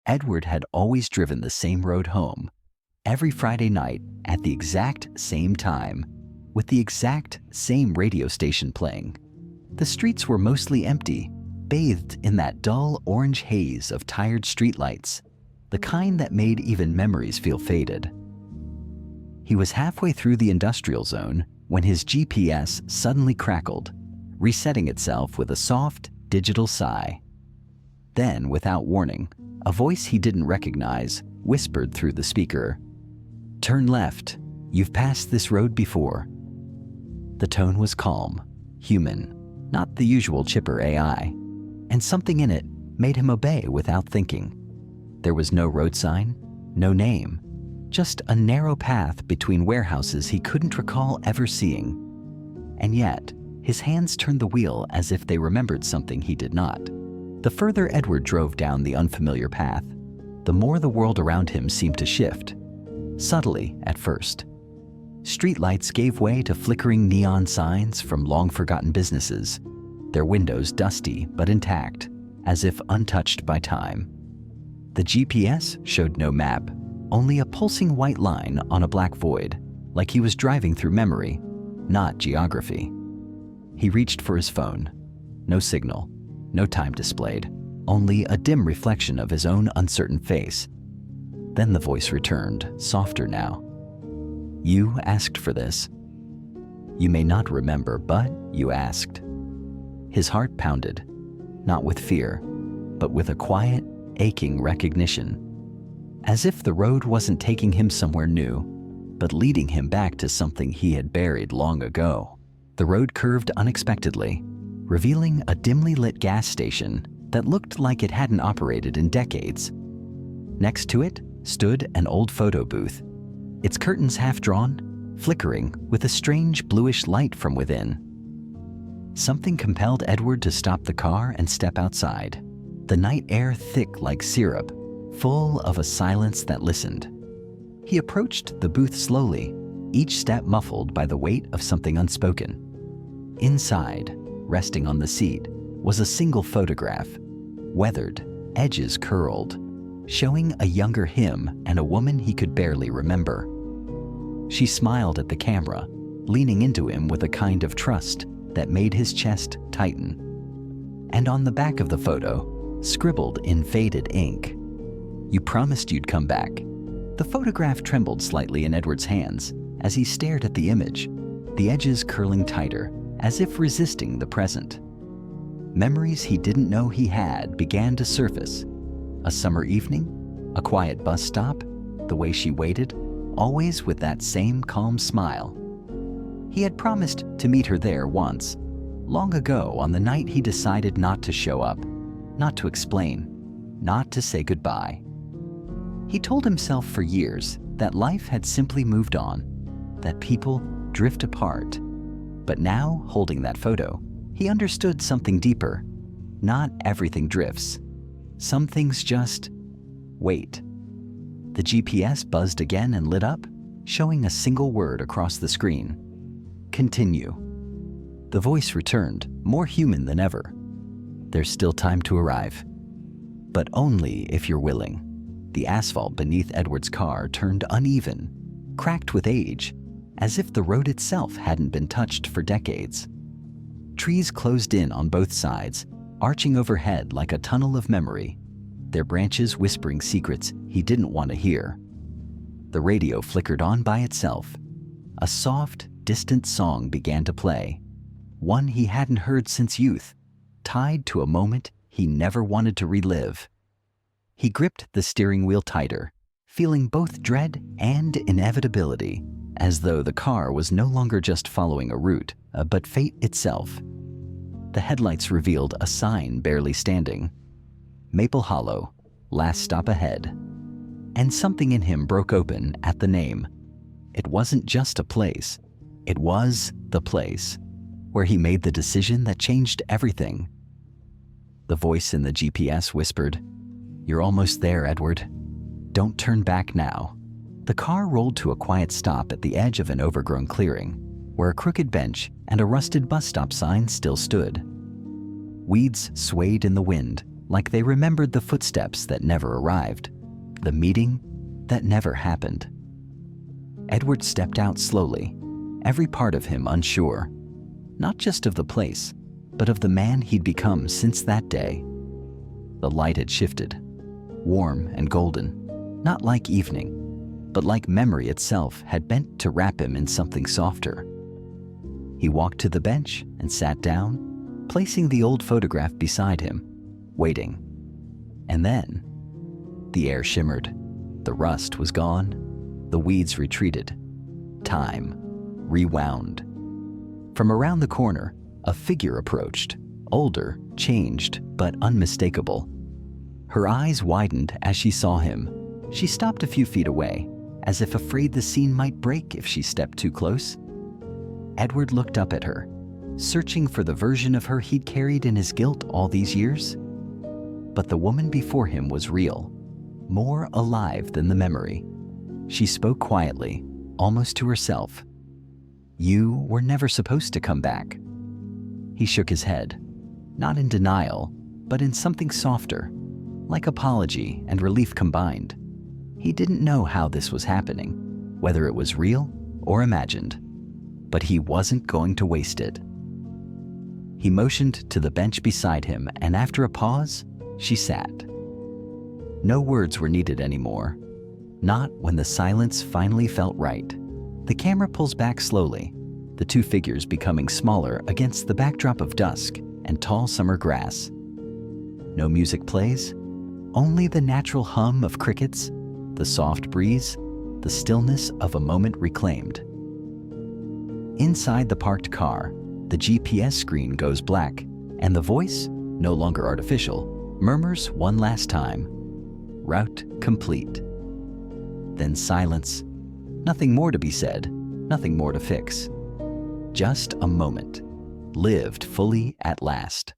Edward had always driven the same road home, every Friday night at the exact same time, with the exact same radio station playing. The streets were mostly empty, bathed in that dull orange haze of tired streetlights, the kind that made even memories feel faded. He was halfway through the industrial zone when his GPS suddenly crackled, resetting itself with a soft, digital sigh. Then, without warning, a voice he didn't recognize whispered through the speaker, "Turn left. You've passed this road before." The tone was calm, human, not the usual chipper AI, and something in it made him obey without thinking. There was no road sign, no name, just a narrow path between warehouses he couldn't recall ever seeing. And yet, his hands turned the wheel as if they remembered something he did not. The further Edward drove down the unfamiliar path, the more the world around him seemed to shift, subtly at first. Streetlights gave way to flickering neon signs from long-forgotten businesses, their windows dusty but intact, as if untouched by time. The GPS showed no map, only a pulsing white line on a black void, like he was driving through memory, not geography. He reached for his phone. No signal, no time displayed, only a dim reflection of his own uncertain face. Then the voice returned, softer now. "You asked for this. You may not remember, but you asked." His heart pounded, not with fear, but with a quiet, aching recognition, as if the road wasn't taking him somewhere new, but leading him back to something he had buried long ago. The road curved unexpectedly, revealing a dimly lit gas station that looked like it hadn't operated in decades. Next to it stood an old photo booth, its curtains half drawn, flickering with a strange bluish light from within. Something compelled Edward to stop the car and step outside, the night air thick like syrup, full of a silence that listened. He approached the booth slowly, each step muffled by the weight of something unspoken. Inside, resting on the seat, was a single photograph, weathered, edges curled, showing a younger him and a woman he could barely remember. She smiled at the camera, leaning into him with a kind of trust that made his chest tighten. And on the back of the photo, scribbled in faded ink, "You promised you'd come back." The photograph trembled slightly in Edward's hands as he stared at the image, the edges curling tighter, as if resisting the present. Memories he didn't know he had began to surface. A summer evening, a quiet bus stop, the way she waited, always with that same calm smile. He had promised to meet her there once, long ago on the night he decided not to show up, not to explain, not to say goodbye. He told himself for years that life had simply moved on, that people drift apart. But now, holding that photo, he understood something deeper. Not everything drifts. Some things just wait. The GPS buzzed again and lit up, showing a single word across the screen. "Continue." The voice returned, more human than ever. "There's still time to arrive. But only if you're willing." The asphalt beneath Edward's car turned uneven, cracked with age, as if the road itself hadn't been touched for decades. Trees closed in on both sides, arching overhead like a tunnel of memory, their branches whispering secrets he didn't want to hear. The radio flickered on by itself. A soft, distant song began to play, one he hadn't heard since youth, tied to a moment he never wanted to relive. He gripped the steering wheel tighter, feeling both dread and inevitability, as though the car was no longer just following a route, but fate itself. The headlights revealed a sign barely standing. Maple Hollow, last stop ahead. And something in him broke open at the name. It wasn't just a place. It was the place, where he made the decision that changed everything. The voice in the GPS whispered, "You're almost there, Edward. Don't turn back now." The car rolled to a quiet stop at the edge of an overgrown clearing, where a crooked bench and a rusted bus stop sign still stood. Weeds swayed in the wind, like they remembered the footsteps that never arrived, the meeting that never happened. Edward stepped out slowly, every part of him unsure, not just of the place, but of the man he'd become since that day. The light had shifted, warm and golden, not like evening, but like memory itself had bent to wrap him in something softer. He walked to the bench and sat down, placing the old photograph beside him, waiting. And then, the air shimmered, the rust was gone, the weeds retreated, time rewound. From around the corner, a figure approached, older, changed, but unmistakable. Her eyes widened as she saw him. She stopped a few feet away, as if afraid the scene might break if she stepped too close. Edward looked up at her, searching for the version of her he'd carried in his guilt all these years. But the woman before him was real, more alive than the memory. She spoke quietly, almost to herself. "You were never supposed to come back." He shook his head, not in denial, but in something softer, like apology and relief combined. He didn't know how this was happening, whether it was real or imagined, but he wasn't going to waste it. He motioned to the bench beside him, and after a pause, she sat. No words were needed anymore, not when the silence finally felt right. The camera pulls back slowly, the two figures becoming smaller against the backdrop of dusk and tall summer grass. No music plays, only the natural hum of crickets, the soft breeze, the stillness of a moment reclaimed. Inside the parked car, the GPS screen goes black, and the voice, no longer artificial, murmurs one last time, "Route complete." Then silence. Nothing more to be said, nothing more to fix. Just a moment, lived fully at last.